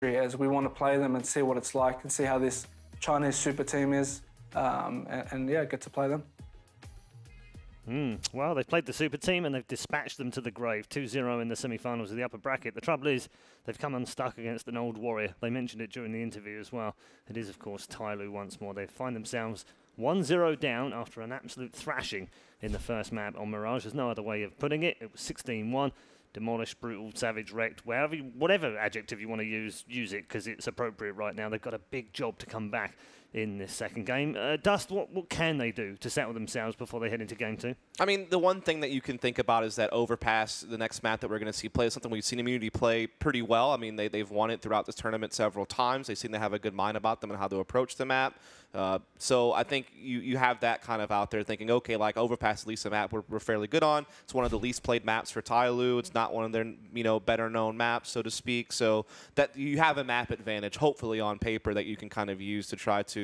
as we want to play them and see what it's like and see how this Chinese super team is, and yeah, get to play them. Well, they've played the super team and they've dispatched them to the grave. 2-0 in the semi-finals of the upper bracket. The trouble is they've come unstuck against an old warrior. They mentioned it during the interview as well. It is, of course, TyLoo once more. They find themselves 1-0 down after an absolute thrashing in the first map on Mirage. There's no other way of putting it. It was 16-1. Demolished, brutal, savage, wrecked, whatever adjective you want to use it because it's appropriate right now. They've got a big job to come back in this second game. Dust, what can they do to settle themselves before they head into game 2? I mean, the one thing that you can think about is that Overpass, the next map that we're going to see play, is something we've seen Immunity play pretty well. I mean, they've won it throughout this tournament several times. They seem to have a good mind about them and how to approach the map. So I think you have that kind of out there thinking, okay, like Overpass, at least a map we're fairly good on. It's one of the least played maps for TyLoo. It's not one of their better known maps, so to speak. So that you have a map advantage, hopefully on paper, that you can kind of use to try to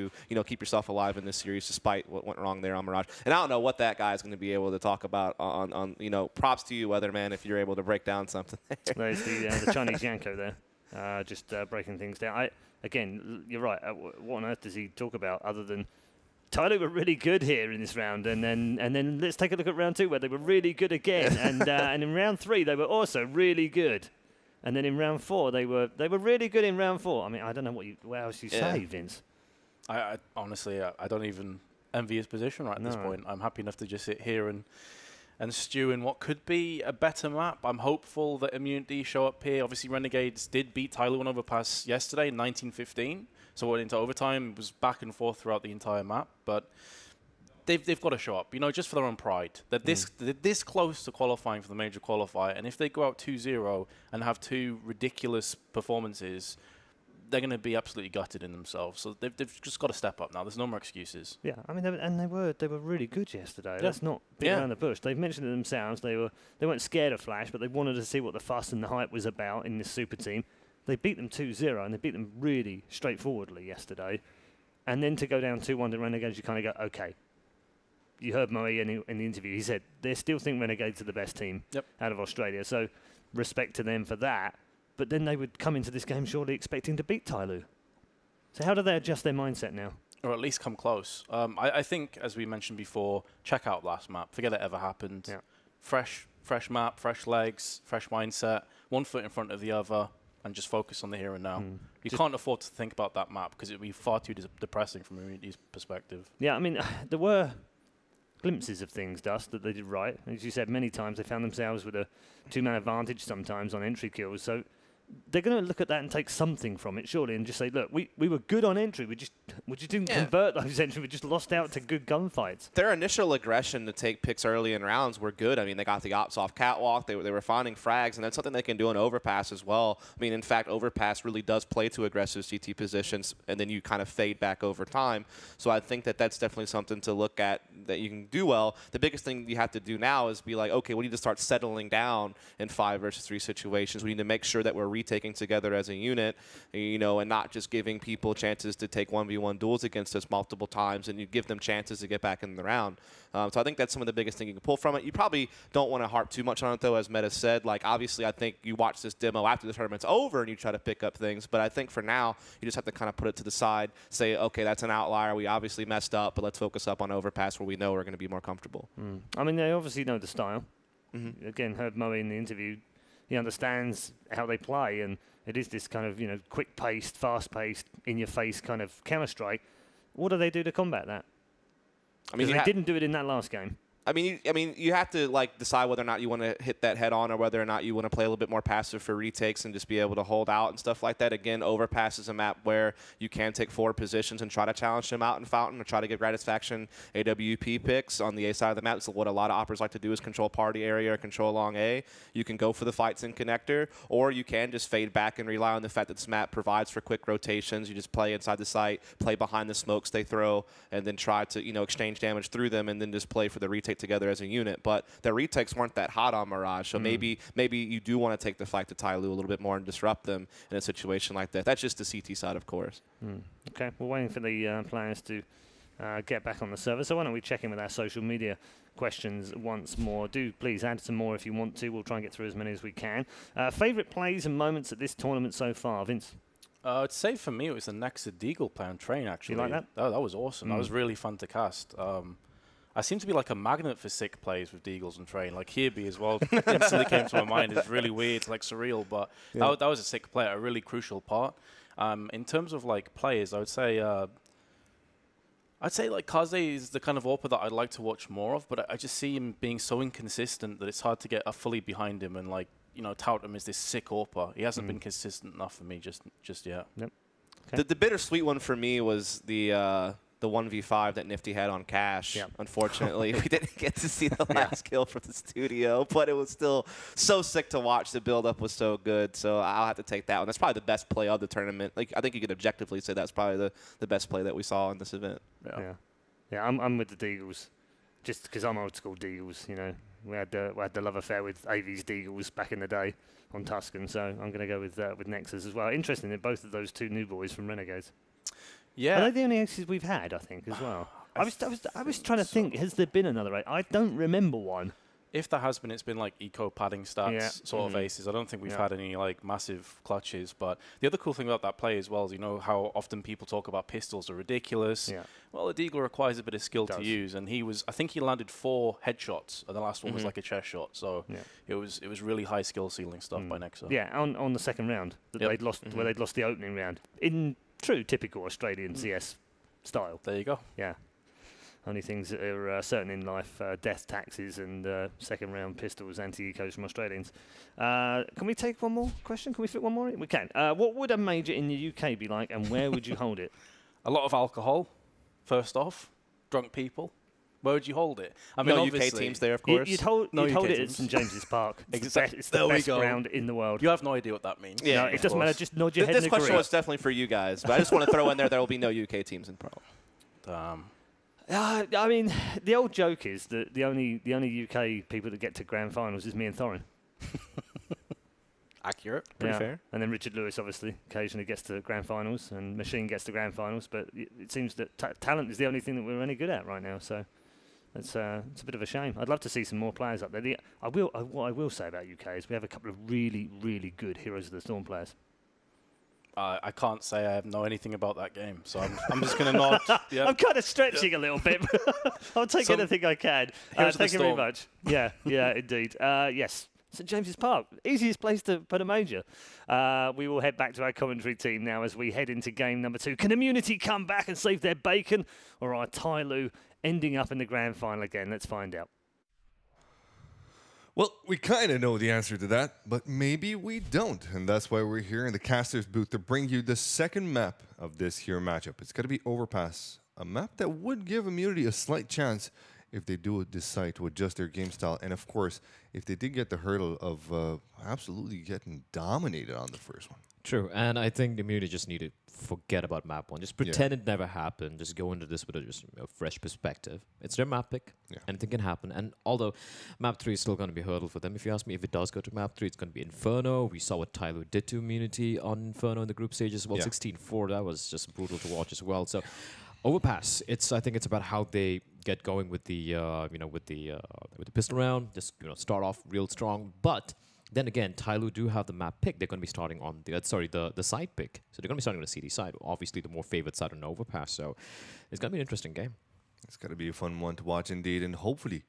keep yourself alive in this series, despite what went wrong there on Mirage. And I don't know what that guy is going to be able to talk about on props to you, Weatherman, if you're able to break down something there. There's the Chinese Yanko there, just breaking things down. Again, you're right. What on earth does he talk about other than TyLoo were really good here in this round, and then let's take a look at round 2 where they were really good again, and in round 3 they were also really good, and then in round 4 they were really good in round 4. I mean, I don't know what else you say, Vince. I honestly, I don't even envy his position right at this point. I'm happy enough to just sit here and stew in what could be a better map. I'm hopeful that Immunity show up here. Obviously, Renegades did beat TyLoo on Overpass yesterday in 19-15. So went into overtime. It was back and forth throughout the entire map. But they've got to show up, just for their own pride. They're this close to qualifying for the major qualifier. And if they go out 2-0 and have 2 ridiculous performances, they're going to be absolutely gutted in themselves. So they've just got to step up now. There's no more excuses. Yeah, I mean, they were really good yesterday. Let's not beat around the bush. They've mentioned it themselves. They weren't scared of Flash, but they wanted to see what the fuss and the hype was about in this super team. They beat them 2-0, and they beat them really straightforwardly yesterday. And then to go down 2-1 to Renegades, you kind of go, okay. You heard Moe in the interview. He said they still think Renegades are the best team out of Australia. So respect to them for that. But then they would come into this game surely expecting to beat TyLoo. So how do they adjust their mindset now? Or at least come close. I think, as we mentioned before, check out last map. Forget it ever happened. Yeah. Fresh map, fresh legs, fresh mindset, one foot in front of the other, and just focus on the here and now. You can't afford to think about that map because it would be far too depressing from Immunity's perspective. Yeah, I mean, there were glimpses of things, Dust, that they did right. As you said, many times they found themselves with a 2-man advantage sometimes on entry kills. So they're going to look at that and take something from it, surely, and just say, look, we were good on entry. We just didn't convert those entries. We just lost out to good gunfights. Their initial aggression to take picks early in rounds were good. I mean, they got the ops off catwalk. They were finding frags, and that's something they can do on Overpass as well. I mean, in fact, Overpass really does play to aggressive CT positions, and then you kind of fade back over time. So I think that that's definitely something to look at that you can do well. The biggest thing you have to do now is be like, okay, we need to start settling down in 5 versus 3 situations. We need to make sure that we're retaking together as a unit, and not just giving people chances to take 1v1 duels against us multiple times, and you give them chances to get back in the round. So I think that's some of the biggest thing you can pull from it. You probably don't want to harp too much on it, though, as Meta said. Like, obviously, I think you watch this demo after the tournament's over and you try to pick up things. But I think for now, you just have to kind of put it to the side, say, okay, that's an outlier. We obviously messed up, but let's focus up on Overpass where we know we're going to be more comfortable. I mean, they obviously know the style. Again, heard Moe in the interview. He understands how they play, and it is this kind of, quick-paced, fast-paced, in-your-face kind of counter-strike. What do they do to combat that? I mean, they didn't do it in that last game. I mean, you have to decide whether or not you want to hit that head on, or whether or not you want to play a little bit more passive for retakes and just be able to hold out and stuff like that. Again, Overpass is a map where you can take forward positions and try to challenge them out in Fountain, or try to get Gratisfaction AWP picks on the A side of the map. So what a lot of operators like to do is control party area or control long A. You can go for the fights in connector, or you can just fade back and rely on the fact that this map provides for quick rotations. You just play inside the site, play behind the smokes they throw, and then try to exchange damage through them, and then just play for the retake together as a unit. But the retakes weren't that hot on Mirage, so maybe you do want to take the fight to TyLoo a little bit more and disrupt them in a situation like that. That's just the CT side, of course. Okay, we're waiting for the players to get back on the server, so why don't we check in with our social media questions once more. Do please add some more if you want to. We'll try and get through as many as we can. Favourite plays and moments at this tournament so far, Vince? I'd say for me it was the Nexa Deagle play on Train, actually. You like that? That was awesome. That was really fun to cast. I seem to be like a magnet for sick plays with Deagles and Train. Like Kirby as well instantly came to my mind. It's really weird, it's like surreal, but that was a sick play, a really crucial part. In terms of like players, I would say like Kaze is the kind of AWPer that I'd like to watch more of, but I just see him being so inconsistent that it's hard to get fully behind him and like, you know, tout him as this sick AWPer. He hasn't been consistent enough for me just yet. Yep. Okay. The bittersweet one for me was the 1v5 that Nifty had on Cash. Yep. Unfortunately, we didn't get to see the last kill from the studio, but it was still so sick to watch. The build-up was so good, so I'll have to take that one. That's probably the best play of the tournament. Like, I think you could objectively say that's probably the best play that we saw in this event. Yeah, I'm with the Deagles, just because I'm old school Deagles. You know, we had the love affair with AV's Deagles back in the day on Tuscan, so I'm going to go with Nexus as well. Interesting that both of those two new boys from Renegades. Yeah, Are they the only X's we've had? I think as well. I was trying to think. Has there been another? I don't remember one. if there has been, it's been like eco padding stats sort of aces. I don't think we've had any like massive clutches. But the other cool thing about that play as well is, you know, how often people talk about pistols are ridiculous. Yeah. Well, a deagle requires a bit of skill to use, and I think he landed 4 headshots, and the last one was like a chest shot. So it was really high skill ceiling stuff by Nexa. Yeah, on the second round that they'd lost, where they'd lost the opening round in true typical Australian CS style. There you go. Yeah. Only things that are certain in life, death taxes and second round pistols, anti-ecos from Australians. Can we take one more question? Can we fit one more in? We can. What would a major in the UK be like, and where would you hold it? A lot of alcohol, first off. Drunk people. Where would you hold it? I mean, no UK teams there, of course. You'd hold it at St James's Park. It's the best ground in the world. You have no idea what that means. Yeah, no, it doesn't matter. Just nod your head and agree. This question was definitely for you guys, but I just want to throw in there will be no UK teams in Pro. I mean, the old joke is that the only UK people that get to grand finals is me and Thorin. Accurate, pretty fair. And then Richard Lewis obviously occasionally gets to grand finals, and Machine gets to grand finals. But it seems that talent is the only thing that we're any good at right now. So it's a bit of a shame. I'd love to see some more players up there. What I will say about UK is we have a couple of really, really good Heroes of the Storm players. I can't say I know anything about that game, so I'm just going to nod. Yep. I'm kind of stretching a little bit. I'll take anything I can. Thank you very much. Yeah, indeed. Yes, St James's Park, easiest place to put a major. We will head back to our commentary team now as we head into game number 2. Can Immunity come back and save their bacon, or are TyLoo ending up in the grand final again? Let's find out. Well, we kind of know the answer to that, but maybe we don't. And that's why we're here in the caster's booth to bring you the second map of this here matchup. It's going to be Overpass, a map that would give Immunity a slight chance if they do decide to adjust their game style. And of course, if they did get the hurdle of absolutely getting dominated on the first one. True, and I think the Immunity just need to forget about map 1. Just pretend it never happened. Just go into this with a fresh perspective. It's their map pick. Anything can happen. And although map 3 is still going to be a hurdle for them, if you ask me, if it does go to map 3, it's going to be Inferno. We saw what TyLoo did to Immunity on Inferno in the group stage as well. 16-4, that was just brutal to watch as well. So Overpass, I think it's about how they get going with the with the pistol round. Just start off real strong, but then again, TyLoo do have the map pick. They're going to be starting on the side pick. So they're going to be starting on the CD side. Obviously, the more favored side on Overpass. So it's going to be an interesting game. It's going to be a fun one to watch indeed. And hopefully,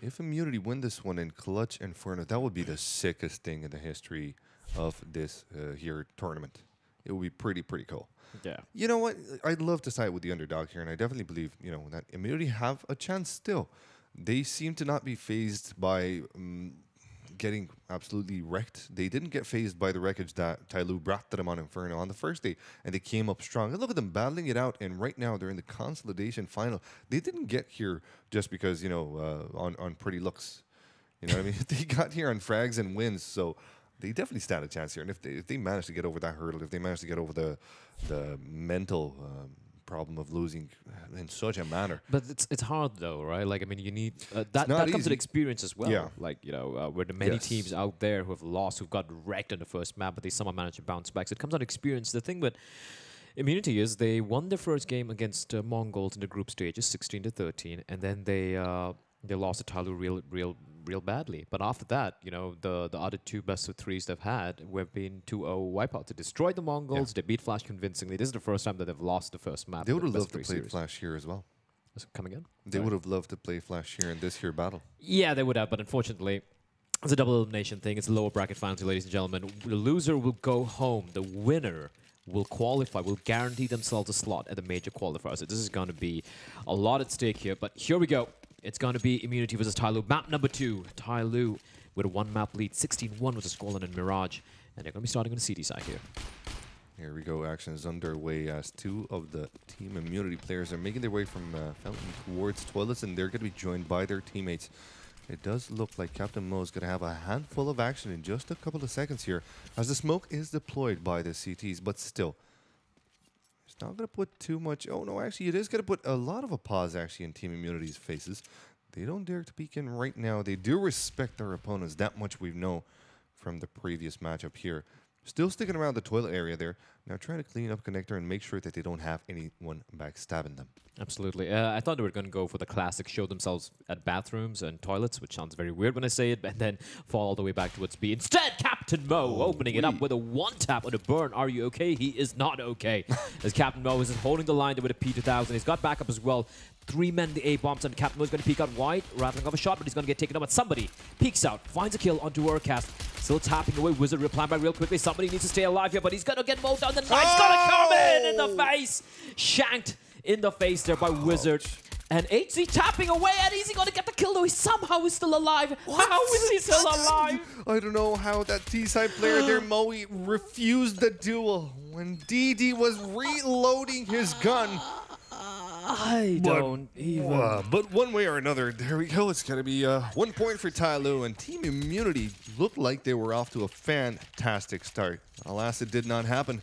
if Immunity win this one in Clutch Inferno, that would be the sickest thing in the history of this here tournament. It would be pretty cool. Yeah. You know what? I'd love to side with the underdog here, and I definitely believe that Immunity have a chance still. They seem to not be phased by getting absolutely wrecked. They didn't get phased by the wreckage that TyLoo brought to them on Inferno on the first day, and they came up strong. And look at them battling it out, and right now they're in the consolidation final. They didn't get here just because, on pretty looks. You know what I mean? They got here on frags and wins, so they definitely stand a chance here. And if they manage to get over that hurdle, if they manage to get over the mental problem of losing in such a manner. But it's hard though, right? Like, I mean, you need that comes with experience as well. Yeah. Like, where the many teams out there who have lost, who've got wrecked in the first map, but they somehow managed to bounce back. So it comes on experience. The thing with Immunity is they won their first game against Mongols in the group stages, 16-13, and then they lost to TyLoo real real badly. But after that, you know, the other two best of threes they've had have been 2-0 wipeout. They destroyed the Mongols. They beat Flash convincingly. This is the first time that they've lost the first map. They would have loved to play series. Flash here as well. Come again? They would have loved to play Flash here in this here battle. Yeah, they would have, but unfortunately, it's a double elimination thing. It's a lower bracket final, ladies and gentlemen. The loser will go home. The winner will qualify, will guarantee themselves a slot at the major qualifier. So this is going to be a lot at stake here. But here we go. It's going to be Immunity versus TyLoo. Map number 2. TyLoo with a 1-map lead. 16-1 with a scoreline and Mirage. And they're going to be starting on the CT side here. Here we go. Action is underway as 2 of the Team Immunity players are making their way from Fountain towards Toilets, and they're going to be joined by their teammates. It does look like Captain Mo is going to have a handful of action in just a couple of seconds here as the smoke is deployed by the CTs, but still, it's not going to put too much. Oh, no, actually, it is going to put a lot of a pause, actually, in Team Immunity's faces. They don't dare to peek in right now. They do respect their opponents. That much we know from the previous matchup here. Still sticking around the toilet area there. Now trying to clean up Connector and make sure that they don't have anyone backstabbing them. Absolutely. I thought they were going to go for the classic show themselves at bathrooms and toilets, which sounds very weird when I say it, and then fall all the way back towards B. Instead, Captain Mo opening it up with a 1-tap on a burn. Are you okay? He is not okay. As Captain Mo is holding the line there with a P2000. He's got backup as well. 3 men the A-bombs, and Captain Mo is going to peek out wide, rattling off a shot, but he's going to get taken out. But somebody peeks out, finds a kill onto Urcast. Still tapping away. Wizard replying back real quickly. Somebody needs to stay alive here, but he's going to get mowed down. The knife's going to come in the face. Shanked in the face there by Wizard. And HZ tapping away, and is he going to get the kill though? He somehow is still alive. What? How is he still alive? I don't know how that T-side player there, Moe, refused the duel when DD was reloading his gun. I don't even. But one way or another, there we go. It's going to be 1 point for TyLoo, and Team Immunity looked like they were off to a fantastic start. Alas, it did not happen.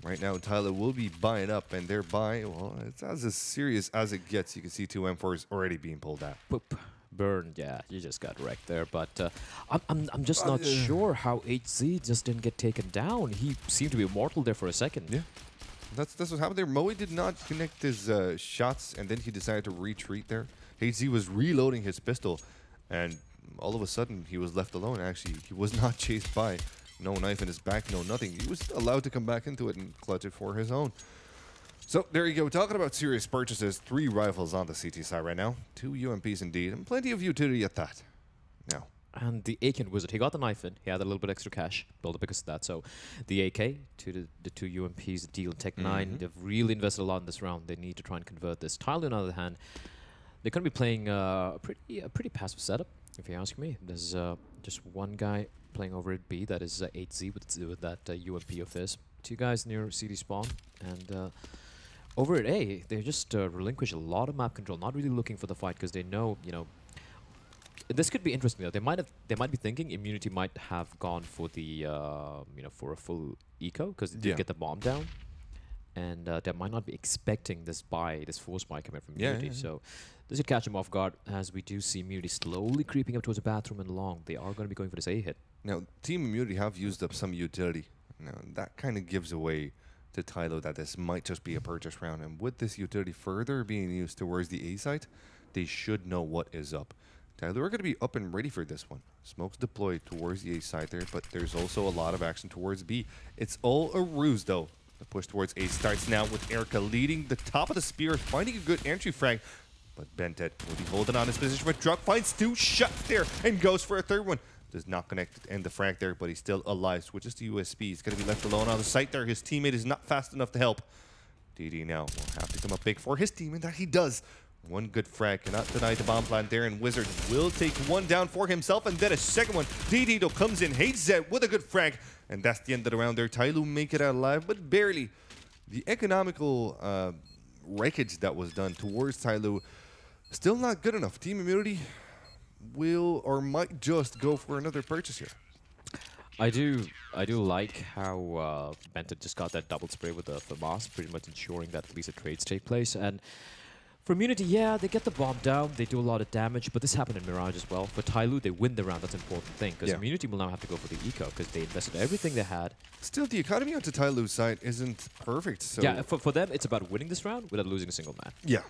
Right now, TyLoo will be buying up, and their buy, well, it's as serious as it gets. You can see 2 M4s already being pulled out. Boop. Burned, yeah, you just got wrecked there. But I'm just not sure how HZ just didn't get taken down. He seemed to be immortal there for a second. Yeah. That's what happened there. Moe did not connect his shots, and then he decided to retreat there. HZ was reloading his pistol, and all of a sudden, he was left alone. Actually, he was not chased by. No knife in his back, no nothing. He was allowed to come back into it and clutch it for his own. So there you go. Talking about serious purchases, 3 rifles on the CT side right now. 2 UMPs indeed, and plenty of utility at that. Now. And the AK Wizard, he got the knife in. He had a little bit extra cash built up because of that. So the AK to the 2 UMPs, the deal Tech 9, they've really invested a lot in this round. They need to try and convert this. TyLoo, on the other hand, they're going to be playing a pretty passive setup, if you ask me. There's just one guy playing over at B, that is 8Z with that UMP of his. 2 guys near CD spawn, and over at A, they just relinquish a lot of map control, not really looking for the fight because they know, you know, this could be interesting though. They might be thinking Immunity might have gone for the you know, for a full eco because they did get the bomb down, and they might not be expecting this force buy coming from Immunity. So this could catch them off guard as we do see Immunity slowly creeping up towards the bathroom and long. They are going to be going for this A hit. Now, Team Immunity have used up some utility. Now, that kind of gives away to TyLoo that this might just be a purchase round. And with this utility further being used towards the A site, they should know what is up. TyLoo are going to be up and ready for this one. Smoke's deployed towards the A side there, but there's also a lot of action towards B. It's all a ruse, though. The push towards A starts now with Erica leading the top of the spear, finding a good entry frag. But Bentet will be holding on his position with Drug, finds 2 shots there, and goes for a 3rd one. Does not connect to end the frag there, but he's still alive. Switches to USB. He's going to be left alone on the site there. His teammate is not fast enough to help. DD now will have to come up big for his team, and that he does. 1 good frag. Cannot deny the bomb plant there, and Wizard will take 1 down for himself, and then a 2nd one. DD though comes in, hates Zed with a good frag, and that's the end of the round there. TyLoo make it out alive, but barely. The economical wreckage that was done towards TyLoo still not good enough. Team Immunity will or might just go for another purchase here. I do like how Benton just got that double spray with the FAMAS, pretty much ensuring that at least the trades take place. And for Immunity, yeah, they get the bomb down, they do a lot of damage, but this happened in Mirage as well. For TyLoo, they win the round, that's an important thing, because Immunity will now have to go for the eco, because they invested everything they had. Still, the economy onto TyLoo's side isn't perfect, so... Yeah, for them, it's about winning this round without losing a single man. Yeah.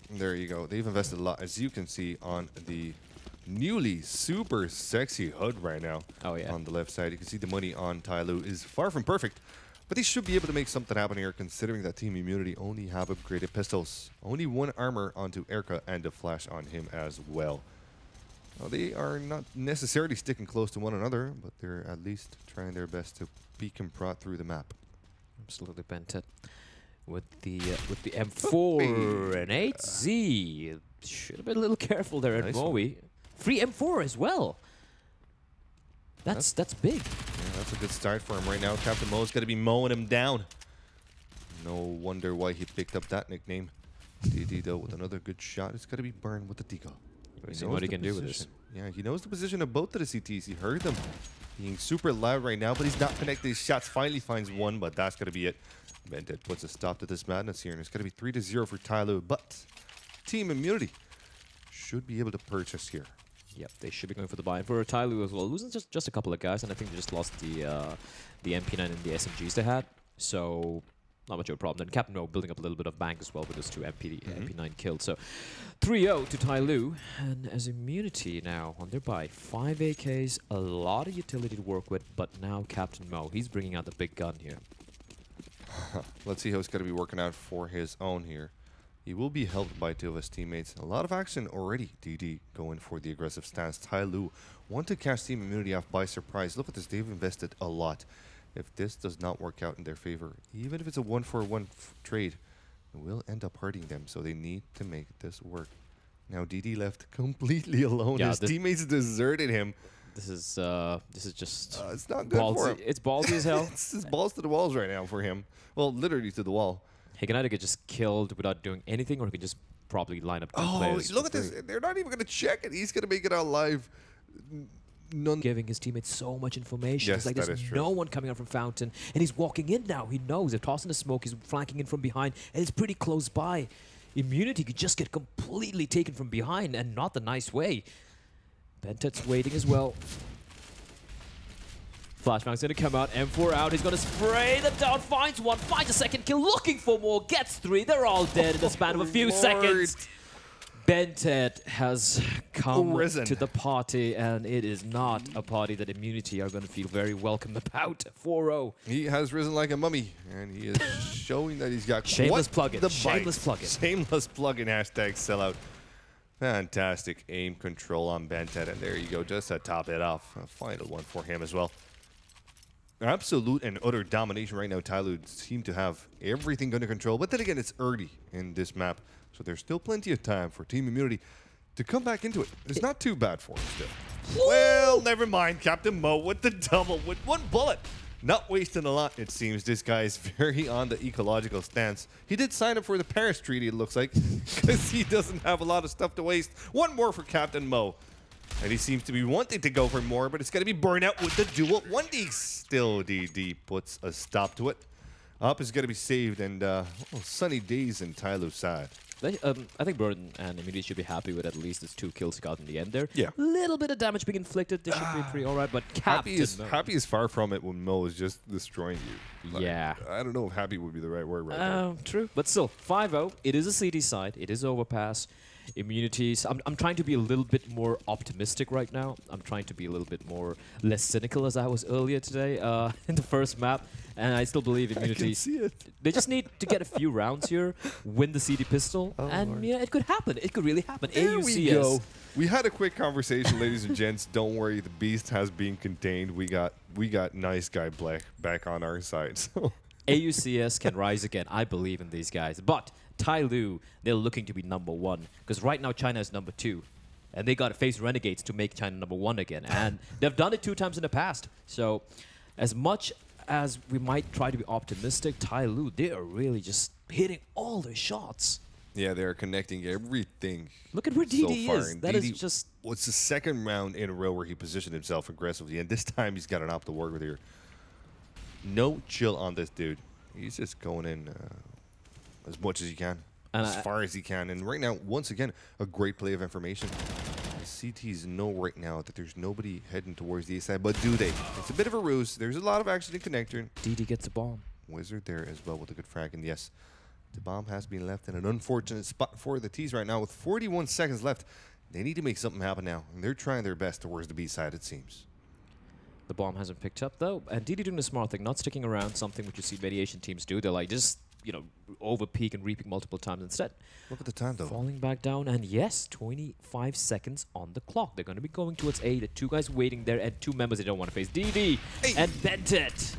There you go. They've invested a lot, as you can see on the newly super sexy HUD right now. Oh, yeah. On the left side, you can see the money on TyLoo is far from perfect, but they should be able to make something happen here, considering that Team Immunity only have upgraded pistols. Only one armor onto Erka and a flash on him as well. Well, they are not necessarily sticking close to one another, but they're at least trying their best to peek and prod through the map. Absolutely, Bentet. With the M4 and 8Z. Should have been a little careful there at Moe. Free M4 as well. That's big. Yeah, that's a good start for him right now. Captain Mo's got to be mowing him down. No wonder why he picked up that nickname. DD though with another good shot. It's got to be burned with the deagle. See what he can do with this. Yeah, he knows the position of both of the CTs. He heard them being super loud right now, but he's not connecting his shots. Finally finds one, but that's going to be it. Bentet puts a stop to this madness here, and it's going to be 3-0 for TyLoo, but Team Immunity should be able to purchase here. Yep, they should be going for the buy-in for TyLoo as well. Losing just a couple of guys, and I think they just lost the MP9 and the SMGs they had, so not much of a problem. Then Captain Mo building up a little bit of bank as well with those two MP9 kills. So 3-0 to TyLoo, and as Immunity now on their buy, 5 AKs, a lot of utility to work with, but now Captain Mo, he's bringing out the big gun here. Let's see how it's going to be working out for his own here. He will be helped by two of his teammates. A lot of action already. DD going for the aggressive stance. TyLoo want to catch Team Immunity off by surprise. Look at this. They've invested a lot. If this does not work out in their favor, even if it's a 1-for-1 trade, it will end up hurting them. So they need to make this work. Now DD left completely alone. Yeah, his teammates deserted him. This is just it's not good for him. It's ballsy as hell. It's balls to the walls right now for him. Well, literally to the wall. He can either get just killed without doing anything, or he can just probably line up two players. Look at this. They're not even going to check it. He's going to make it out live. Giving his teammates so much information. Yes, it's like that there's is true. no one coming out from Fountain, and he's walking in now. He knows. They're tossing the smoke. He's flanking in from behind, and it's pretty close by. Immunity could just get completely taken from behind, and not the nice way. Bentet's waiting as well. Flashbang's going to come out, M4 out, he's going to spray them down, finds one, finds a second kill, looking for more, gets three, they're all dead in the span of a few seconds. Bentet has come to the party, and it is not a party that Immunity are going to feel very welcome about. 4-0. He has risen like a mummy, and he is showing that he's got shameless plug-in. Shameless plug-in. Shameless plug-in, hashtag sellout. Fantastic aim control on Bentet, and there you go, just to top it off. A final one for him as well. Absolute and utter domination right now. TyLoo seem to have everything under control, but then again, it's early in this map, so there's still plenty of time for Team Immunity to come back into it. It's not too bad for him still. Well, never mind. Captain Mo with the double with one bullet. Not wasting a lot, it seems. This guy is very on the ecological stance. He did sign up for the Paris Treaty, it looks like, because he doesn't have a lot of stuff to waste. One more for Captain Mo. And he seems to be wanting to go for more, but it's going to be burned out with the dual 1D. Still, DD puts a stop to it. Up is going to be saved, and sunny days in TyLoo's side. I think Burden and Immunity should be happy with at least his 2 kills he got in the end there. Yeah. Little bit of damage being inflicted. They should be pretty alright, but Happy is far from it when Mo is just destroying you. Like, yeah. I don't know if happy would be the right word right now. True. But still, 5-0. It is a CD side. It is overpass. Immunities. I'm trying to be a little bit more optimistic right now. I'm trying to be a little bit less cynical as I was earlier today in the first map. And I still believe Immunity. I can see it. They just need to get a few rounds here, win the CD pistol, and Lord. yeah, it could happen. It could really happen. There AUCS. we go. We had a quick conversation, ladies and gents. Don't worry, the beast has been contained. We got nice guy Black back on our side. So. AUCS can rise again. I believe in these guys. But TyLoo, they're looking to be #1 because right now China is #2. And they got to face Renegades to make China #1 again. And they've done it 2 times in the past. So as much as we might try to be optimistic, TyLoo, they are really just hitting all their shots. Yeah, they're connecting everything. Look at where DD so far. is. And That DD, is just... What's the second round in a row where he positioned himself aggressively, and this time he's got an op to work with here. No chill on this dude. He's just going in as much as he can, and as far as he can. And right now, once again, a great play of information. The CTs know right now that there's nobody heading towards the A side, but do they? It's a bit of a ruse. There's a lot of action in connector. DD gets a bomb. Wizard there as well with a good frag, and yes, the bomb has been left in an unfortunate spot for the T's right now with 41 seconds left. They need to make something happen now, and they're trying their best towards the B side, it seems. The bomb hasn't picked up, though. And DD doing the smart thing, not sticking around, something which you see mediation teams do. They're like, just, you know, over-peak and re-peak multiple times instead. Look at the time, though. Falling back down, and yes, 25 seconds on the clock. They're going to be going towards A. The 2 guys waiting there, and 2 members they don't want to face. DD and Bent It.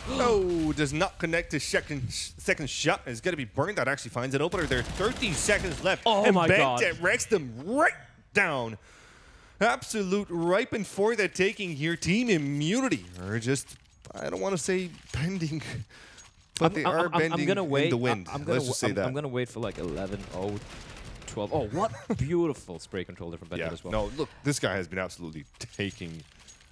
No, does not connect to second shot. It's going to be burned. That actually finds an opener there. 13 seconds left. Oh, and my God. Bent It wrecks them right down. Absolute ripen for the taking here. Team Immunity are just, I don't want to say bending, but they are bending gonna wait. in the wind. Let's just say that. I'm going to wait for like 11, 0, 12. Oh, what beautiful spray controller from Bent It as well. No, look, this guy has been absolutely taking.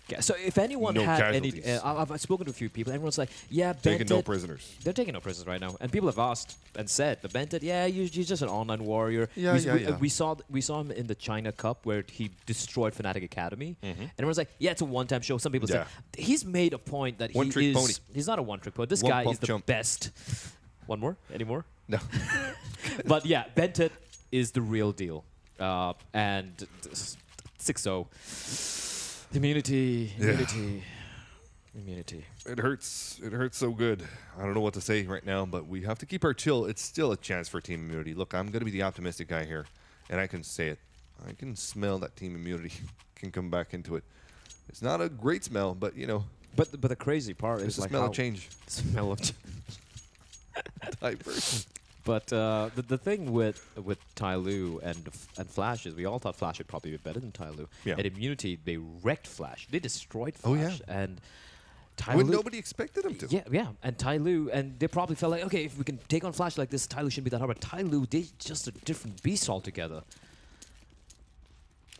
Yeah, so if anyone No had casualties. any, I've spoken to a few people. Everyone's like, yeah, Taking Bent no It. prisoners. They're taking no prisoners right now, and people have asked and said, "The Bent It, yeah, you're just an online warrior." Yeah, we saw him in the China Cup where he destroyed Fnatic Academy, Mm-hmm. and everyone's like, "Yeah, it's a one-time show." Some people say he's made a point that One-trick pony. he's not a one-trick pony. This One guy pump is the chump. best. One more? Any more? No. But yeah, Bent It is the real deal, and 6-0. Immunity. It hurts. It hurts so good. I don't know what to say right now, but we have to keep our chill. It's still a chance for Team Immunity. Look, I'm going to be the optimistic guy here, and I can say it. I can smell that Team Immunity can come back into it. It's not a great smell, but, you know. But the crazy part It's is the like smell how of change. Smell of Diverse. But the thing with TyLoo and Flash is we all thought Flash would probably be better than TyLoo. Yeah. At Immunity, they wrecked Flash. They destroyed Oh, Flash. yeah. And TyLoo, When nobody expected him to. Yeah. And TyLoo, and they probably felt like, okay, if we can take on Flash like this, TyLoo shouldn't be that hard. But TyLoo, they're just a different beast altogether.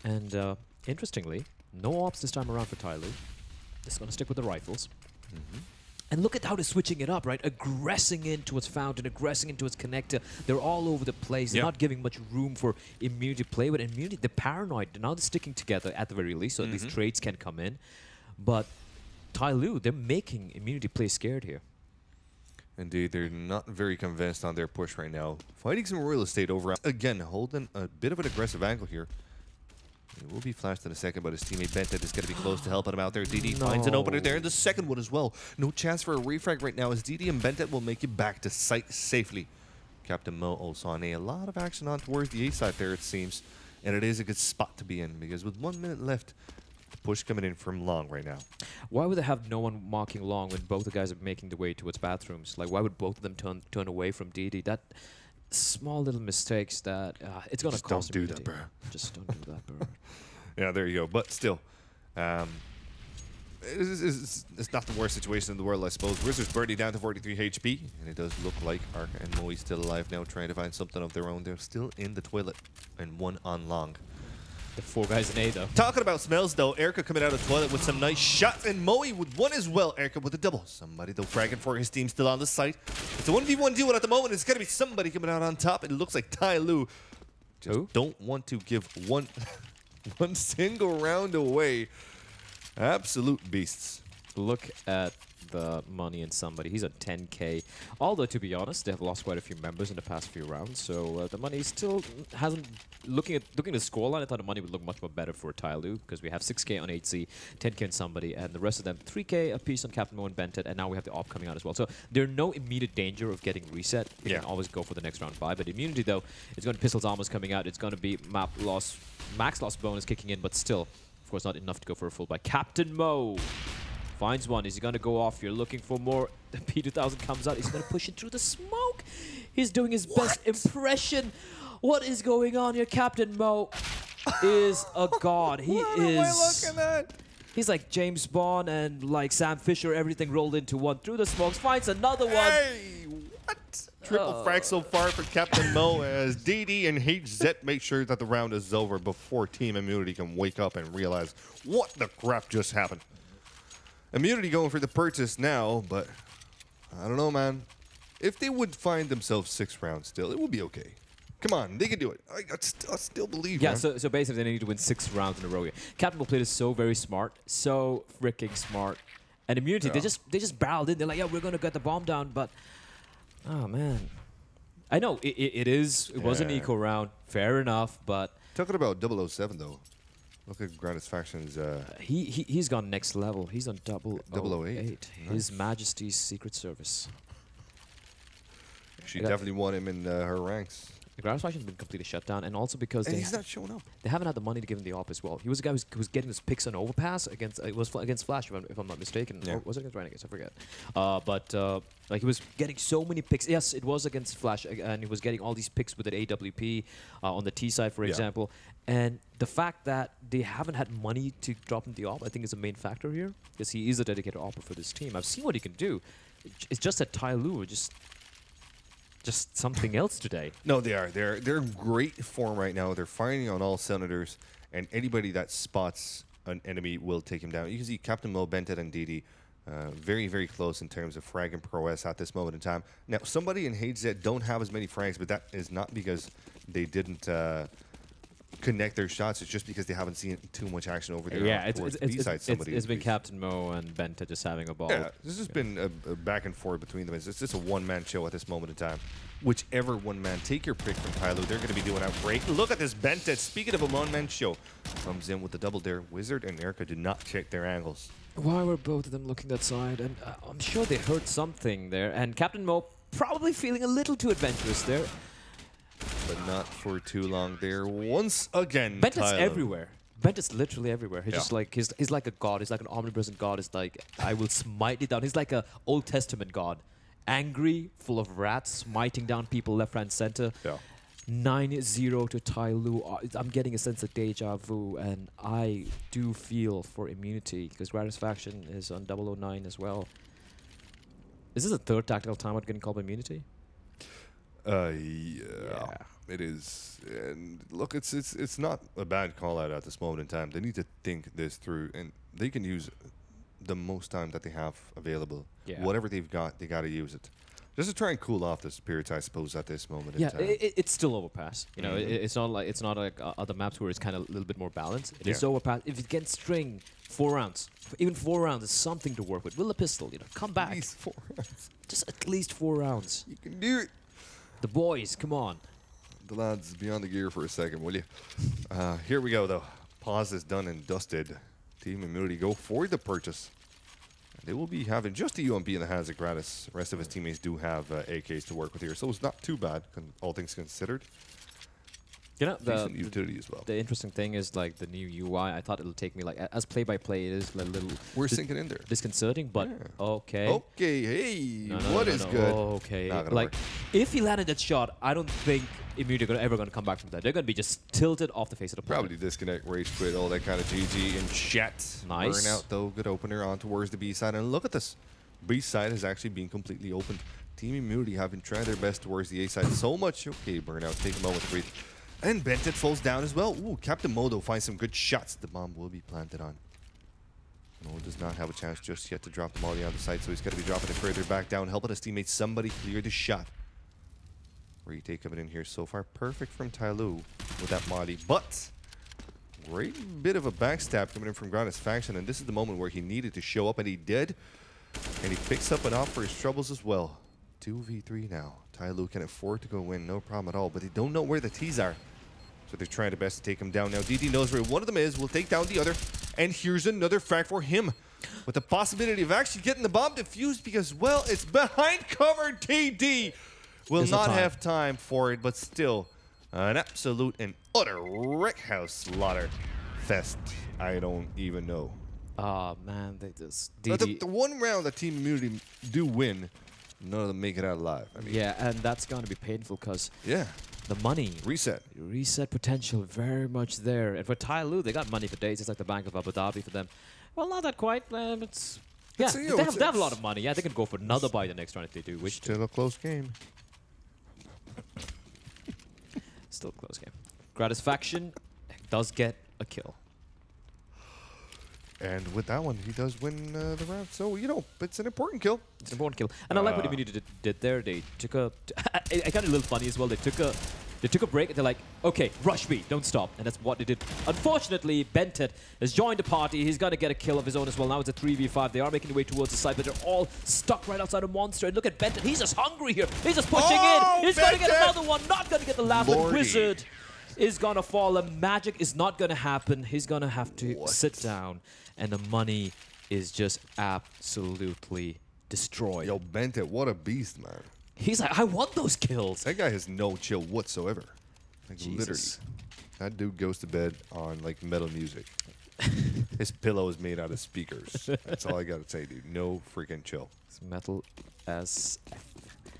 And interestingly, no ops this time around for TyLoo. Just going to stick with the rifles. And look at how they're switching it up, right? Aggressing in towards Fountain, aggressing in towards Connector. They're all over the place. They're not giving much room for Immunity to play with. Immunity, they're paranoid. Now they're sticking together at the very least, so these trades can come in. But TyLoo, they're making Immunity play scared here. Indeed, they're not very convinced on their push right now. Fighting some real estate over. Again, holding a bit of an aggressive angle here. He will be flashed in a second, but his teammate Bent It is going to be close to helping him out there. DD finds an opener there, and the second one as well. No chance for a refrag right now as DD and Bent It will make it back to site safely. Captain Mo also on A. A lot of action on towards the A side there, it seems. And it is a good spot to be in, because with 1 minute left, the push coming in from Long right now. Why would they have no one marking Long when both the guys are making the way towards bathrooms? Like, why would both of them turn away from DD? That small little mistakes that it's going to cost. Don't do that, bro. Just don't do that, bro. Yeah, there you go. But still, it's not the worst situation in the world, I suppose. Wizards birdie down to 43 HP, and it does look like Arca and Moe still alive now, trying to find something of their own. They're still in the toilet, and one on Long. The 4 guys in A, though. Talking about smells, though, Erica coming out of the toilet with some nice shots, and Moe with one as well. Erica with a double. Somebody, though, fragging for his team still on the site. It's a 1v1 duel at the moment. It's going to be somebody coming out on top. It looks like TyLoo. Just don't want to give one single round away. Absolute beasts. Look at the money in somebody. He's at 10K. Although, to be honest, they have lost quite a few members in the past few rounds, so the money still hasn't... Looking at the scoreline, I thought the money would look much more better for TyLoo, because we have 6K on HC, 10K on somebody, and the rest of them 3K apiece on Captain Mo and Bent It, and now we have the op coming out as well. So there's no immediate danger of getting reset. You can always go for the next round 5. But Immunity, though, it's going to Pistol's Armors coming out. It's going to be max loss bonus kicking in, but still, of course, not enough to go for a full buy. Captain Mo finds one. Is he going to go off? You're looking for more. The P2000 comes out. He's going to push it through the smoke. He's doing his best impression. What is going on here? Captain Mo is a god. He what is. Am I looking at? He's like James Bond and like Sam Fisher, everything rolled into one. Through the smokes, finds another one. Hey, what? Triple frag so far for Captain Mo as DD and HZ make sure that the round is over before Team Immunity can wake up and realize what the crap just happened. Immunity going for the purchase now, but I don't know, man. If they would find themselves 6 rounds still, it would be okay. Come on, they can do it. I still believe, Yeah, man. so basically they need to win 6 rounds in a row here. Captain Mo played is so very smart, so freaking smart. And Immunity, they just barreled in. They're like, yeah, we're going to get the bomb down, but... Oh, man. I know, it was an eco round, fair enough, but Talking about 007 though. Look at Gratis Faction's. He's gone next level. He's on 008. Nice. His Majesty's Secret Service. She definitely won him in her ranks. The Gratis Faction's been completely shut down, and also because he's not showing up. They haven't had the money to give him the op as well. He was a guy who was getting his picks on overpass against against Flash, if I'm not mistaken. Yeah. Or was it against Renegades? I forget. But like he was getting so many picks. Yes, it was against Flash, and he was getting all these picks with an AWP on the T side, for example. And the fact that they haven't had money to drop him the op, I think, is a main factor here, because he is a dedicated opper for this team. I've seen what he can do. It's just that TyLoo just something else today. No, they are. They're in great form right now. They're firing on all cylinders, and anybody that spots an enemy will take him down. You can see Captain Mo, Bentet, and Didi very, very close in terms of frag and prowess at this moment in time. Now, somebody in HZ don't have as many frags, but that is not because they didn't connect their shots. It's just because they haven't seen too much action over there. Yeah, it's been Captain Mo and Bentet just having a ball. Yeah, this has been a back and forth between them. It's just a one-man show at this moment in time. Whichever one man, take your pick from TyLoo. They're going to be doing outbreak. Look at this Bentet. Speaking of a one-man show, comes in with the double dare. Wizard and Erica did not check their angles. Why were both of them looking that side? And I'm sure they heard something there. And Captain Mo probably feeling a little too adventurous there. But not for too long there. Once again, Bentet's TyLoo. everywhere. Bentet's literally everywhere. He's just like he's like a god. He's like an omnipresent god. It's like, I will smite it down. He's like a Old Testament god. Angry, full of wrath, smiting down people left, right, and center. Yeah. 9-0 to TyLoo. I'm getting a sense of deja vu, and I do feel for immunity, because Gratis Faction is on 009 as well. Is this the third tactical timeout getting called immunity? Yeah, it is. And look, it's not a bad call out at this moment in time. They need to think this through, and they can use the most time that they have available. Yeah. Whatever they've got, they got to use it. Just to try and cool off the spirits, I suppose, at this moment in time. It's still overpass. You know, it's not like other maps where it's kind of a little bit more balanced. It is overpass. If you can string 4 rounds, even 4 rounds is something to work with. Will a pistol, come back. At least 4 rounds. Just at least 4 rounds. You can do it. The boys, come on. The lads, beyond the gear for a second, will you? Here we go, though. Pause is done and dusted. Team Immunity go for the purchase. They will be having just the UMP in the hands of Gratis. The rest of his teammates do have AKs to work with here, so it's not too bad, all things considered. You know, decent utility as well. The interesting thing is, like, the new UI. I thought it'll take me, like, as play-by-play, it is a little... We're sinking in there. Disconcerting, but okay. Okay, hey, what is good? Okay, like, if he landed that shot, I don't think Immunity are ever going to come back from that. They're going to be just tilted off the face of the planet. Probably disconnect, rage quit, all that kind of GG in chat. Nice. Burnout, though, good opener on towards the B side. And look at this. B side has actually been completely opened. Team Immunity have been trying their best towards the A side so much. Okay, Burnout, take a moment to breathe. And Bentet falls down as well. Ooh, Captain Modo finds some good shots. The bomb will be planted on. Mo does not have a chance just yet to drop the molly on the site, so he's got to be dropping it further back down, helping his teammates. Somebody clear the shot. Retake coming in here so far. Perfect from TyLoo with that molly. But great bit of a backstab coming in from Gratis Faction, and this is the moment where he needed to show up, and he did. And he picks up an off for his troubles as well. 2v3 now. TyLoo can afford to go win, no problem at all, but they don't know where the T's are. So they're trying their best to take him down. Now DD knows where one of them is, will take down the other, and here's another frag for him. With the possibility of actually getting the bomb defused because, well, it's behind cover. TD will not have time for it, but still an absolute and utter wreck house slaughter fest. I don't even know. Oh, man, they just... The one round that Team Immunity do win, none of them make it out alive. I mean, yeah, and that's going to be painful because the money. Reset potential very much there. And for TyLoo, they got money for days. It's like the Bank of Abu Dhabi for them. Well, not that quite. It's they have a lot of money. Yeah, they can go for another buy the next round if they do wish. Still a close game. Still a close game. Gratis Faction does get a kill. And with that one, he does win the round. So, you know, it's an important kill. It's an important kill. And I like what Immunity did there. They took a... I got a little funny as well. They took a break and they're like, okay, rush me, don't stop. And that's what they did. Unfortunately, Bentet has joined the party. He's got to get a kill of his own as well. Now it's a 3v5. They are making their way towards the side, but they're all stuck right outside of Monster. And look at Bentet. He's just hungry here. He's just pushing in. He's going to get another one. Not going to get the last one. Wizard is going to fall. And magic is not going to happen. He's going to have to sit down. And the money is just absolutely destroyed. Yo, Bentet, what a beast, man. He's like, I want those kills. That guy has no chill whatsoever. Like, Jesus. literally. That dude goes to bed on, like, metal music. His pillow is made out of speakers. That's all I got to say, dude. No freaking chill. It's metal as...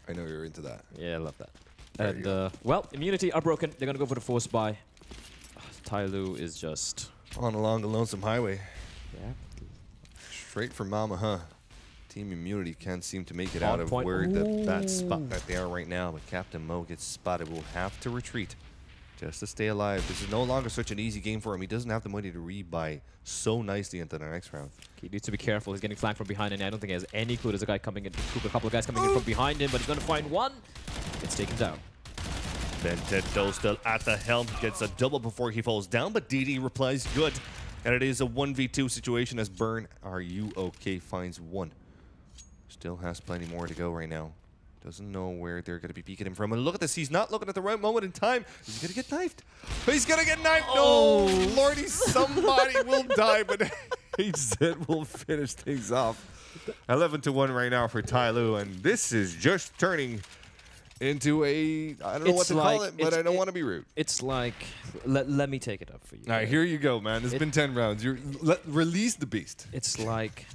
I know you're into that. Yeah, I love that. There And, well, immunity are broken. They're going to go for the force buy. TyLoo is just... On along the lonesome highway. Yeah. Straight for Mama, huh? Team Immunity can't seem to make it On out of point. where the bad spot that they are right now. But Captain Mo gets spotted. Will have to retreat just to stay alive. This is no longer such an easy game for him. He doesn't have the money to rebuy so nicely into the next round. He needs to be careful. He's getting flanked from behind, and I don't think he has any clue. There's a guy coming in, a couple of guys coming in from behind him, but he's going to find one. It's taken down. Bentet, though, still at the helm. Gets a double before he falls down, but DD replies good. And it is a 1v2 situation as Burn, are you okay, finds one. Still has plenty more to go right now. Doesn't know where they're going to be peeking him from. And look at this. He's not looking at the right moment in time. He's going to get knifed. He's going to get knifed. Oh. No, Lordy, somebody will die, but HZ will finish things off. 11-1 right now for TyLoo, and this is just turning into a, I don't know what to call it, but I don't want to be rude. It's like, let me take it up for you. All right, here you go, man. It's been 10 rounds. Release the beast. It's like,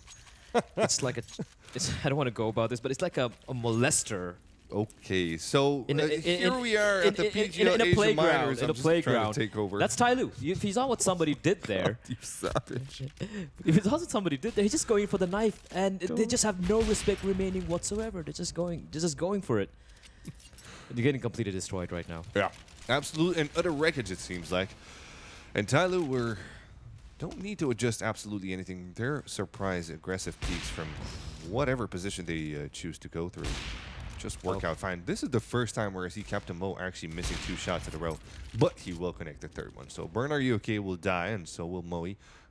I don't want to go about this, but it's like a molester. Okay, so here we are at the PGL in a Asia playground. Minors. In I'm a just playground. trying to take over. That's TyLoo. If he saw what somebody did there, You savage. if he saw what somebody did there, he's just going for the knife, and they just have no respect remaining whatsoever. They're just going for it. You're getting completely destroyed right now. Yeah, absolute and utter wreckage, it seems like. And TyLoo don't need to adjust absolutely anything. They're surprise aggressive peaks from whatever position they choose to go through. Just work out fine. This is the first time where I see Captain Mo actually missing 2 shots in a row, but he will connect the 3rd one. So Burn, are you okay? Will die, and so will Moe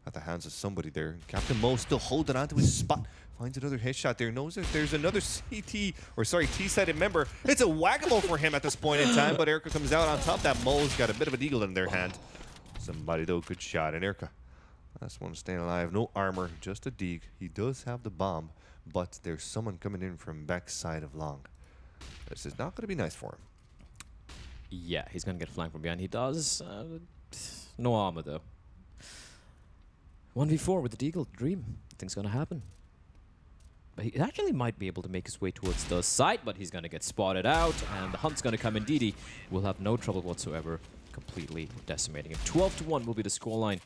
at the hands of somebody there. Captain Mo still holding on to his spot. Finds another headshot there. Knows that there's another T-sided member. It's a whack-a-mole for him at this point in time, but Erica comes out on top. That Mo's got a bit of a deagle in their hand. Somebody, though, good shot. And Erica, last one staying alive. No armor, just a dig. He does have the bomb, but there's someone coming in from backside of long. This is not going to be nice for him. Yeah, he's going to get flanked from behind. He does. No armor, though. 1v4 with the Deagle. Dream. Nothing's going to happen. But he actually might be able to make his way towards the side, but he's going to get spotted out, and the hunt's going to come in. DD will have no trouble whatsoever, completely decimating him. 12-1 will be the scoreline.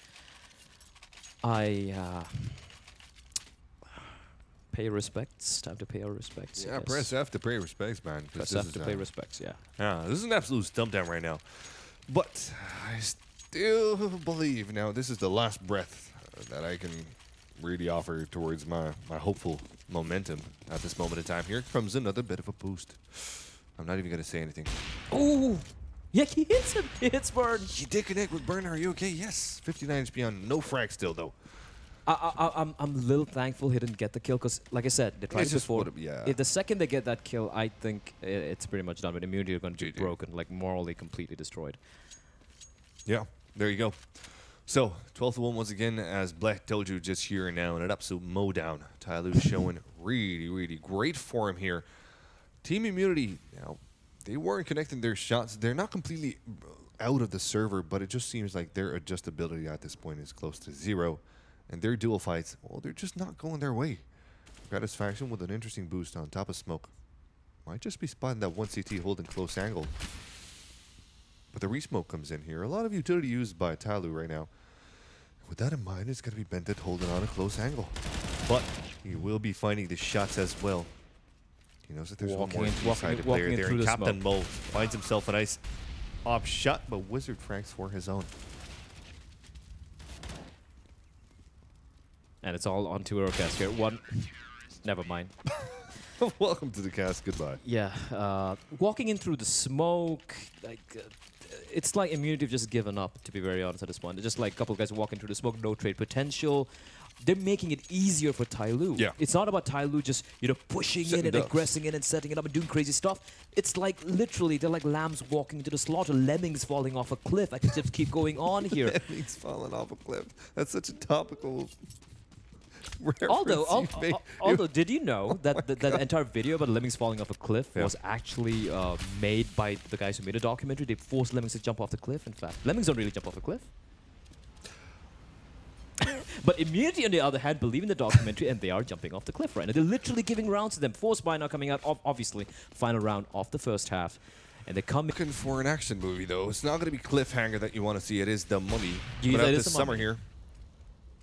Pay respects. Time to pay our respects. Yeah, press F to pay respects, man. Press F to pay respects, yeah. Yeah, this is an absolute stump down right now. But I still believe now this is the last breath that I can really offer towards my hopeful momentum at this moment in time. Here comes another bit of a boost. I'm not even going to say anything. Oh! Yeah, he hits him. He hits Burn. He did connect with Burn. Are you okay? Yes. 59 HP on no frag still, though. I'm a little thankful he didn't get the kill because, like I said, they tried before. Yeah. If the second they get that kill, I think it's pretty much done. With immunity, they're going to be broken, like morally completely destroyed. Yeah, there you go. So, 12-1 once again, as Black told you just here and now, in an absolute mow-down. TyLoo showing really, really great form here. Team Immunity, you know, they weren't connecting their shots. They're not completely out of the server, but it just seems like their adjustability at this point is close to 0. And their dual fights, well, they're just not going their way. Gratisfaction with an interesting boost on top of smoke. Might just be spotting that 1 CT holding close angle. But the re-smoke comes in here. A lot of utility used by TyLoo right now. With that in mind, it's going to be Bentet holding on a close angle. But he will be finding the shots as well. He knows that there's one more two-sided player there. And Captain Mo finds himself a nice off shot, but Wizard frags for his own. And it's all onto our cast here. One. Never mind. Welcome to the cast. Goodbye. Yeah. Walking in through the smoke, like... it's like immunity have just given up, to be very honest, at this point. It's just like a couple of guys walking through the smoke, no trade potential. they're making it easier for TyLoo. Yeah. It's not about TyLoo just, pushing in and aggressing in and setting it up and doing crazy stuff. It's like, literally, they're like lambs walking into the slaughter, lemmings falling off a cliff. I could just keep going on here. Lemmings falling off a cliff. That's such a topical Although, did you know that the entire video about lemmings falling off a cliff was actually made by the guys who made a documentary? They forced lemmings to jump off the cliff, in fact. Lemmings don't really jump off a cliff. But Immunity, on the other hand, believe in the documentary, and they are jumping off the cliff right now. They're literally giving rounds to them. Force Buy now coming out, obviously, final round of the first half. And they come looking for an action movie, though. It's not going to be cliffhanger that you want to see. It is The Mummy. But out this summer here.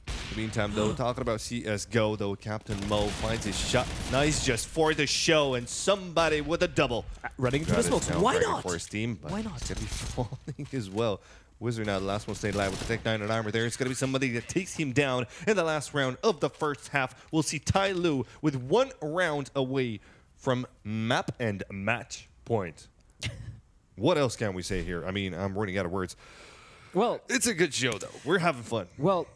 In the meantime, though, talking about CSGO, though, Captain Mo finds his shot. Nice just for the show, and somebody with a double. Running into the smokes. Why not? For his team, Why not? It's going to be falling as well. Wizard now, the last one staying alive with the Tech 9 and armor there. It's going to be somebody that takes him down in the last round of the first half. We'll see TyLoo with 1 round away from map and match point. What else can we say here? I mean, I'm running out of words. Well, it's a good show, though. We're having fun. Well,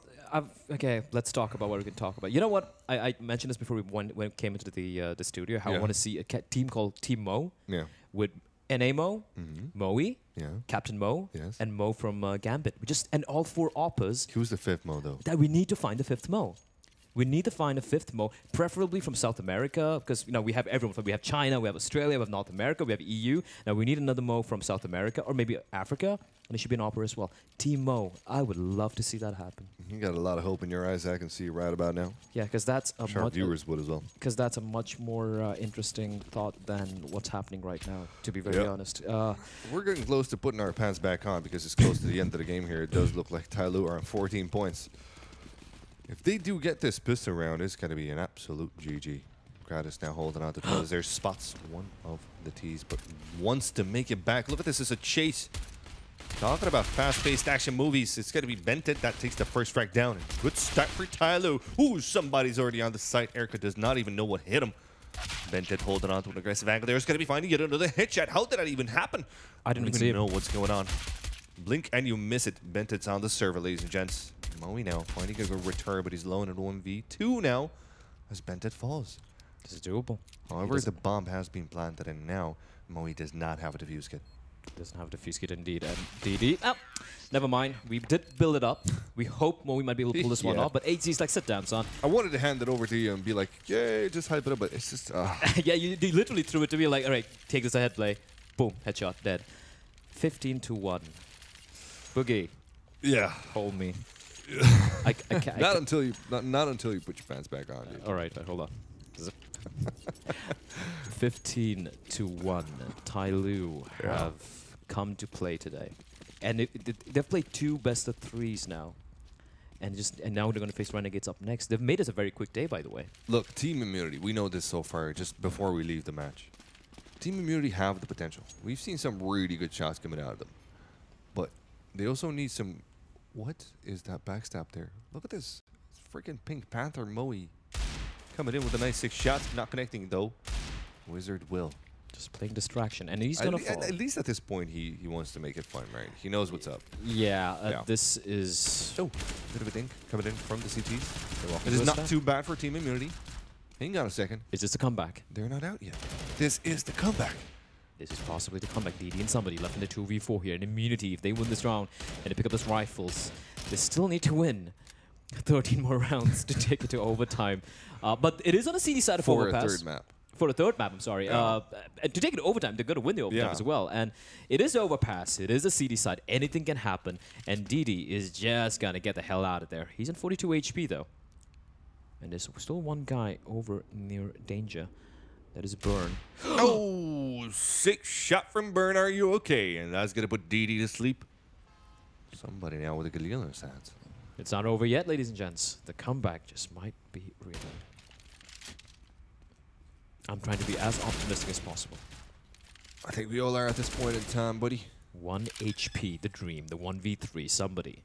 okay, let's talk about what we can talk about. You know what? I mentioned this before when we came into the studio, how I want to see a team called Team Mo with NA-Mo, Moe, Captain Mo, and Mo from Gambit. And all 4 Oppers. Who's the 5th Mo, though? That we need to find the 5th Mo. We need to find a 5th Mo, preferably from South America, because we have everyone. We have China, we have Australia, we have North America, we have EU. Now we need another Mo from South America, or maybe Africa, and it should be an Opera as well. Team Mo, I would love to see that happen. You got a lot of hope in your eyes. I can see right about now. Yeah, because that's a sure viewers would as well. Because that's a much more interesting thought than what's happening right now. To be very honest, we're getting close to putting our pants back on because it's close to the end of the game here. It does look like TyLoo are on 14 points. If they do get this pistol round, it's going to be an absolute GG. Gratis now holding on to those. There's spots one of the T's, but wants to make it back. Look at this. It's a chase. Talking about fast-paced action movies, it's going to be Bented that takes the first frag down. And good start for TyLoo. Ooh, somebody's already on the site. Erica does not even know what hit him. Bented holding on to an aggressive angle there. It's going to be finding yet another headshot. How did that even happen? I didn't even know what's going on. Blink and you miss it. Bented's on the server, ladies and gents. Moe now finding a good return, but he's alone in 1v2 now as Bented falls. This is doable. However, the bomb has been planted, and now Moe does not have a defuse kit. Doesn't have a defuse kit indeed. And DD, never mind. We did build it up. We hope Moe might be able to pull this one off, but AZ's like, sit down, son. I wanted to hand it over to you and be like, yay, just hype it up, but it's just... Yeah, you literally threw it to me like, all right, take this ahead play. Boom, headshot, dead. 15-1. Boogie. Yeah. Hold me. I can't. Not until you put your pants back on. Dude. All right, hold on. 15-1. TyLoo have come to play today, and they've played 2 best of 3s now, and now they're going to face Renegades up next. They've made us a very quick day, by the way. Look, Team Immunity. We know this so far. Just before we leave the match, Team Immunity have the potential. We've seen some really good shots coming out of them, but they also need some. What is that backstab there? Look at this. It's freaking Pink Panther Moe coming in with a nice 6 shots, not connecting though. Wizard will. Just playing distraction, and he's gonna fall. At least at this point, he wants to make it fun, right? He knows what's up. Yeah, this is... Oh, bit of a dink coming in from the CTs. It is not too bad for Team Immunity. Hang on a second. Is this the comeback? They're not out yet. This is the comeback. This is possibly the comeback. DD and somebody left in the 2v4 here. In Immunity, if they win this round and they pick up those rifles, they still need to win 13 more rounds to take it to overtime. But it is on the CD side of Overpass. For a third map. For a third map, I'm sorry. And to take it to overtime, they're going to win the overtime as well. And it is Overpass. It is a CD side. Anything can happen. And DD is just going to get the hell out of there. He's in 42 HP, though. And there's still one guy over near danger. That is Burn. Oh, 6 shot from Burn. Are you okay? And that's going to put DD to sleep. Somebody now with a Galil in his hands. It's not over yet, ladies and gents. The comeback just might be real. I'm trying to be as optimistic as possible. I think we all are at this point in time, buddy. 1 HP, the dream, the 1v3, somebody.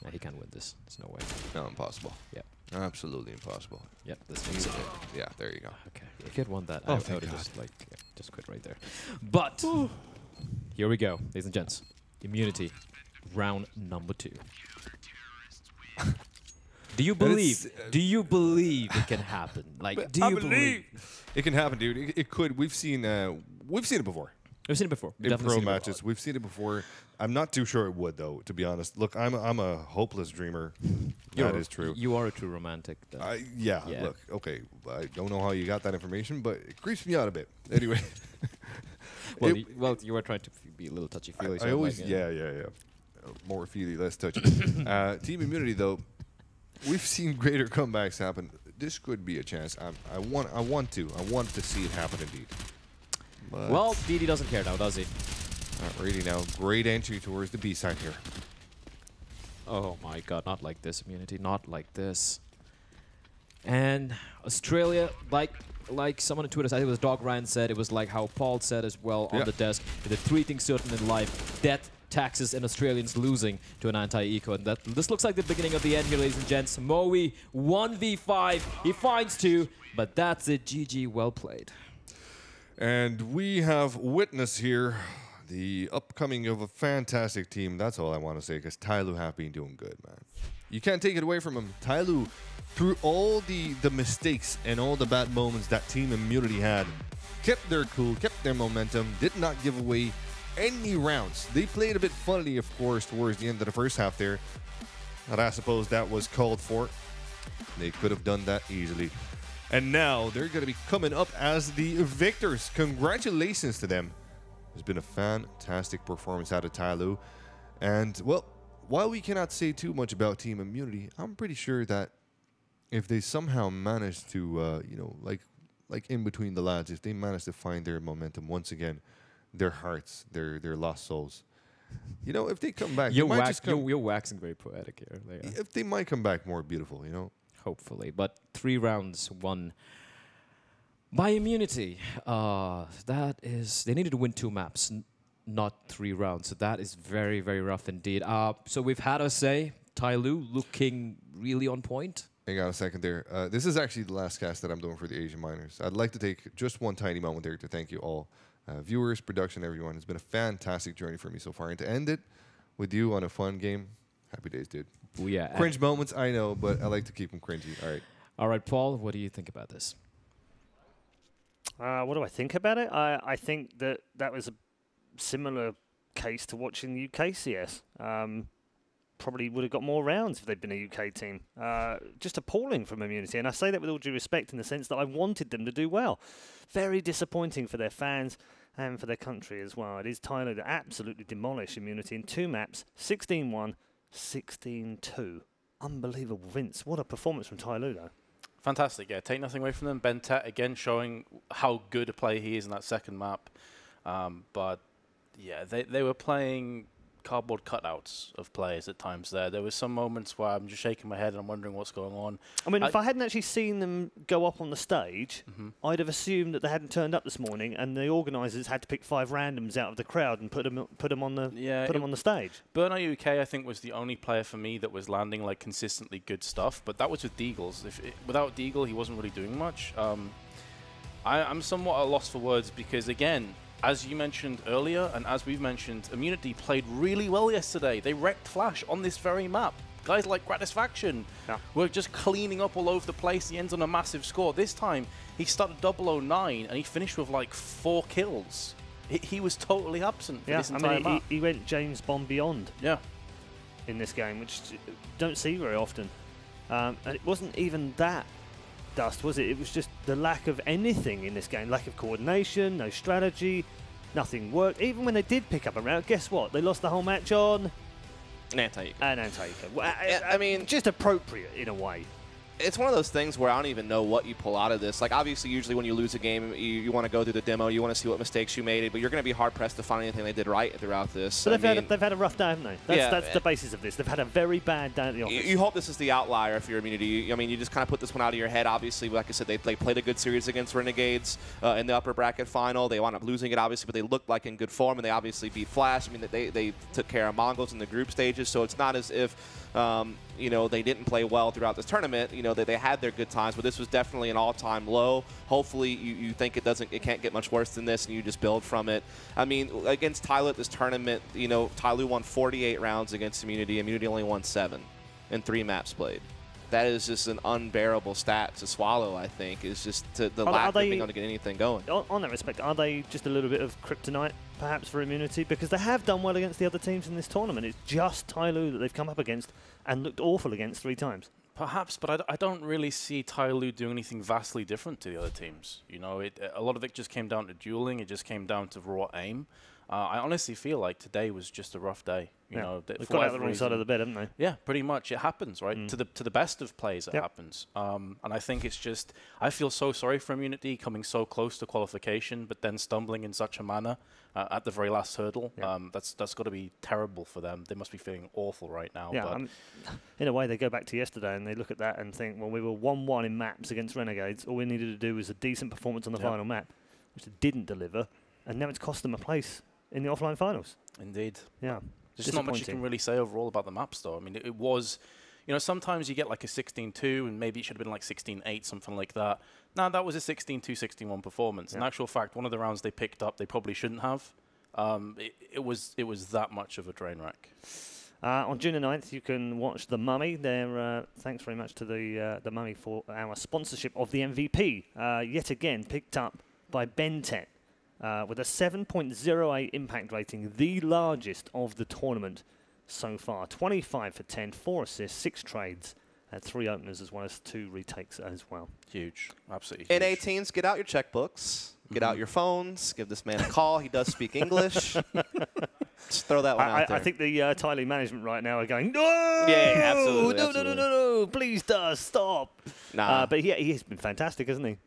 Nah, he can't win this. There's no way. No, impossible. Yep. Absolutely impossible. Yep, this makes it. Yeah, there you go. Okay, if you had won that, I would have just quit right there. But here we go, ladies and gents. Immunity, round number 2. Do you believe? Do you believe it can happen? Like, do you believe? It can happen, dude. It could. We've seen it before. We've seen it before. In pro matches. We've seen it before. I'm not too sure it would, though, to be honest. Look, I'm a hopeless dreamer. That is true. You are a true romantic, though. Yeah, look, okay. I don't know how you got that information, but it creeps me out a bit. Anyway. Well, you were trying to be a little touchy-feely. I always, yeah. More feely, less touchy. Team Immunity, though, we've seen greater comebacks happen. This could be a chance. I want to see it happen indeed. But well, DD doesn't care now, does he? Not really now. Great entry towards the B side here. Oh my God, not like this, Immunity, not like this. And Australia, like someone on Twitter said, it was Dog Ryan said, it was like how Paul said as well on the desk, the three things certain in life: death, taxes, and Australians losing to an anti-eco. And this looks like the beginning of the end here, ladies and gents. Moe, 1v5, he finds 2, but that's it. GG, well played. And we have witnessed here the upcoming of a fantastic team. That's all I want to say, because TyLoo have been doing good, man. You can't take it away from him. TyLoo, through all the mistakes and all the bad moments that Team Immunity had, kept their cool, kept their momentum, did not give away any rounds. They played a bit funny, of course, towards the end of the first half there. And I suppose that was called for. They could have done that easily. And now they're going to be coming up as the victors. Congratulations to them. It's been a fantastic performance out of TyLoo. And, well, while we cannot say too much about Team Immunity, I'm pretty sure that if they somehow manage to, you know, like in between the lads, if they manage to find their momentum once again, their hearts, their lost souls, you know, if they come back, you're waxing very poetic here. If they might come back more beautiful, you know. Hopefully, but 3 rounds won by Immunity. That is, they needed to win 2 maps, not 3 rounds. So that is very, very rough indeed. So we've had us say TyLoo looking really on point. Hang on a second there. This is actually the last cast that I'm doing for the Asian minors. I'd like to take just one tiny moment there to thank you all, viewers, production, everyone. It's been a fantastic journey for me so far, and to end it with you on a fun game. Happy days, dude. Yeah. Cringe moments, I know, but I like to keep them cringy. All right. All right, Paul, what do you think about this? What do I think about it? I think that was a similar case to watching the UK CS. Probably would have got more rounds if they'd been a UK team. Just appalling from Immunity, and I say that with all due respect in the sense that I wanted them to do well. Very disappointing for their fans and for their country as well. It is TyLoo that absolutely demolished Immunity in 2 maps, 16-1. 16-2. Unbelievable, Vince. What a performance from TyLoo, though. Fantastic, yeah. Take nothing away from them. Ben Tet, again, showing how good a player he is in that second map. But, yeah, they were playing cardboard cutouts of players at times there. There were some moments where I'm just shaking my head and I'm wondering what's going on. I mean, if I hadn't actually seen them go up on the stage, I'd have assumed that they hadn't turned up this morning and the organisers had to pick 5 randoms out of the crowd and put them on the stage. Burnout UK, I think, was the only player for me that was landing like consistently good stuff, but that was with Deagles. Without Deagle, he wasn't really doing much. I'm somewhat at a loss for words because, again, as you mentioned earlier, and as we've mentioned, Immunity played really well yesterday. They wrecked Flash on this very map. Guys like Gratisfaction were just cleaning up all over the place. He ends on a massive score. This time, he started 009, and he finished with like 4 kills. He was totally absent for this entire map. He went James Bond beyond in this game, which you don't see very often. And it wasn't even that dust, was it? It was just the lack of anything in this game. Lack of coordination, no strategy, nothing worked. Even when they did pick up a round, guess what? They lost the whole match on an anti-eco. Well, I mean, just appropriate in a way. It's one of those things where I don't even know what you pull out of this. Like, obviously, usually when you lose a game, you want to go through the demo, you want to see what mistakes you made, but you're going to be hard-pressed to find anything they did right throughout this. So they've had a rough day, haven't they? That's the basis of this. They've had a very bad day at the office. You hope this is the outlier for your Immunity. I mean, you just kind of put this one out of your head. Obviously, like I said, they played a good series against Renegades in the upper bracket final. They wound up losing it, obviously, but they looked like in good form, and they obviously beat Flash. I mean, they took care of Mongols in the group stages, so it's not as if you know, they didn't play well throughout this tournament. You know, they had their good times, but this was definitely an all-time low. Hopefully, you think it can't get much worse than this, and you just build from it. I mean, against TyLoo at this tournament, you know, TyLoo won 48 rounds against Immunity. Immunity only won 7 in 3 maps played. that is just an unbearable stat to swallow, I think, is just the lack of being able to get anything going. On that respect, are they just a little bit of kryptonite, perhaps, for immunity? Because they have done well against the other teams in this tournament. It's just TyLoo that they've come up against and looked awful against 3 times. Perhaps, but I don't really see TyLoo doing anything vastly different to the other teams. You know, a lot of it just came down to dueling. It just came down to raw aim. I honestly feel like today was just a rough day. You know, they've got out the wrong side of the bed, haven't they? Yeah, pretty much. It happens, right? To the best of players, it happens. And I think it's just, I feel so sorry for Immunity coming so close to qualification, but then stumbling in such a manner at the very last hurdle. That's got to be terrible for them. They must be feeling awful right now. Yeah, in a way, they go back to yesterday and they look at that and think, well, we were 1-1 in maps against Renegades. All we needed to do was a decent performance on the final map, which they didn't deliver, and now it's cost them a place in the offline finals. Indeed. Yeah. There's not much you can really say overall about the maps, though. I mean, it was, you know, sometimes you get like a 16-2, and maybe it should have been like 16-8, something like that. No, that was a 16-2, 16-1 performance. In actual fact, one of the rounds they picked up, they probably shouldn't have. It was that much of a train wreck. On June the 9th, you can watch The Mummy. Thanks very much to the Mummy for our sponsorship of the MVP. Yet again, picked up by Bentet. With a 7.08 impact rating, the largest of the tournament so far. 25 for 10, 4 assists, 6 trades, and 3 openers as well as 2 retakes as well. Huge, absolutely huge. N18s, get out your checkbooks, get out your phones, give this man a call. He does speak English. Just throw that one out there. I think the TyLoo management right now are going, no! Yeah, absolutely. No, please, stop. Nah. But he's been fantastic, hasn't he?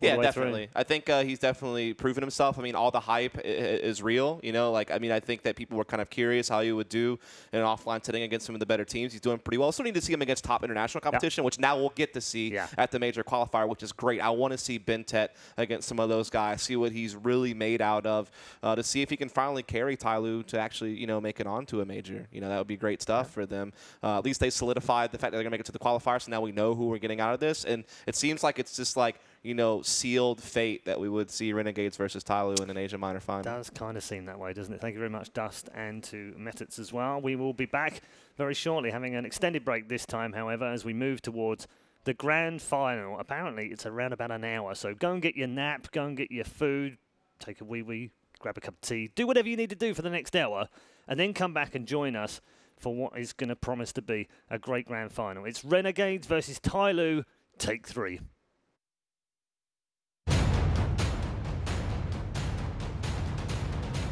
Yeah, definitely. I think he's definitely proven himself. I mean, all the hype is real. You know, like, I mean, I think that people were kind of curious how he would do in an offline setting against some of the better teams. He's doing pretty well. Still need to see him against top international competition, which now we'll get to see at the major qualifier, which is great. I want to see Bentet against some of those guys, see what he's really made out of, to see if he can finally carry TyLoo to actually, you know, make it onto a major. You know, that would be great stuff for them. At least they solidified the fact that they're going to make it to the qualifier, so now we know who we're getting out of this. And it seems like it's just like, you know, sealed fate that we would see Renegades versus TyLoo in an Asia Minor final. It does kind of seem that way, doesn't it? Thank you very much, Dust, and to Metitz as well. We will be back very shortly, having an extended break this time, however, as we move towards the grand final. Apparently, it's around about an hour, so go and get your nap, go and get your food, take a wee-wee, grab a cup of tea, do whatever you need to do for the next hour, and then come back and join us for what is going to promise to be a great grand final. It's Renegades versus TyLoo, take 3.